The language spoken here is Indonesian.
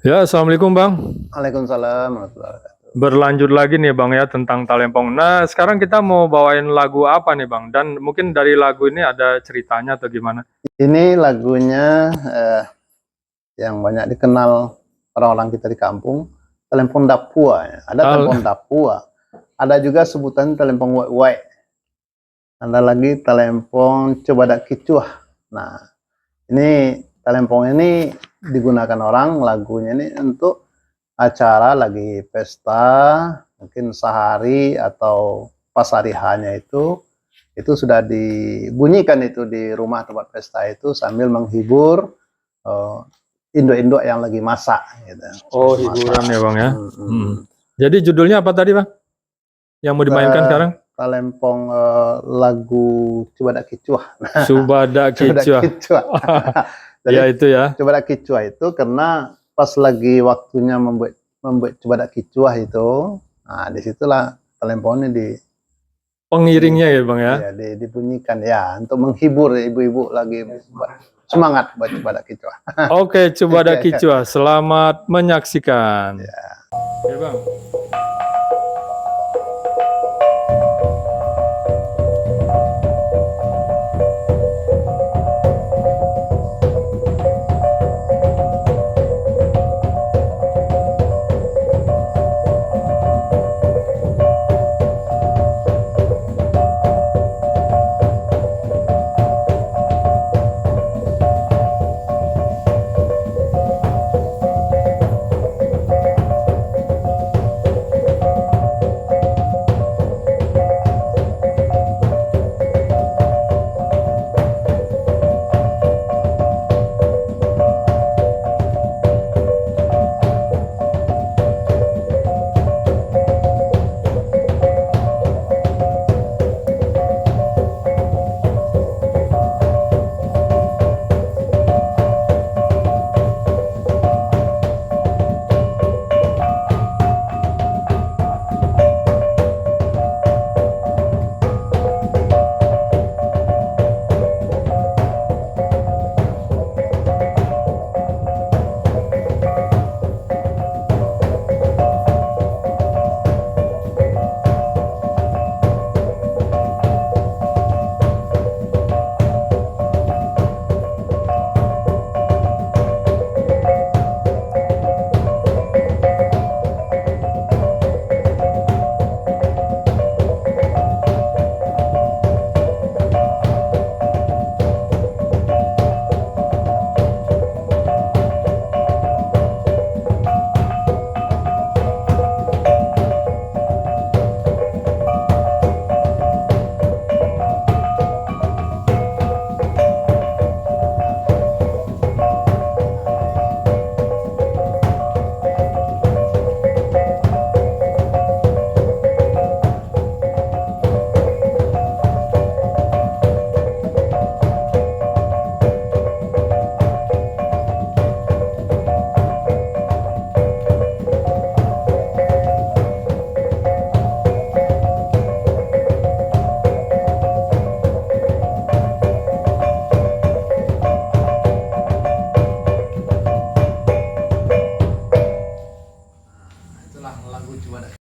Ya, Assalamualaikum Bang. Waalaikumsalam warahmatullahi wabarakatuh. Berlanjut lagi nih Bang ya tentang Talempong. Nah, sekarang kita mau bawain lagu apa nih Bang? Dan mungkin dari lagu ini ada ceritanya atau gimana? Ini lagunya yang banyak dikenal orang-orang kita di kampung, Telempong Dapua. Ada Tal Telempong Dapua, ada juga sebutan Telempong Wai-Wai, ada lagi Telempong Cobadak Kicuah. Nah, ini Telempong ini digunakan orang lagunya ini untuk acara lagi pesta, mungkin sehari atau pas hari hanya itu sudah dibunyikan itu di rumah tempat pesta itu sambil menghibur uh, induk-induk yang lagi masak gitu. Oh, Lagi hiburan masak. ya Bang ya. Jadi judulnya apa tadi Bang? Yang mau dimainkan sekarang? Talempong lagu Coba Kicuah. Subada Coba Kicua. Kicuah. Ya Jadi itu ya. Coba Kicuah itu karena pas lagi waktunya membuat Coba Kicuah itu, nah disitulah talempongnya Pengiringnya ya Bang ya. dibunyikan ya untuk menghibur ibu-ibu lagi semangat buat Coba Kicuah. Oke, Subada Kicua. Selamat menyaksikan. Ya. Ya Bang.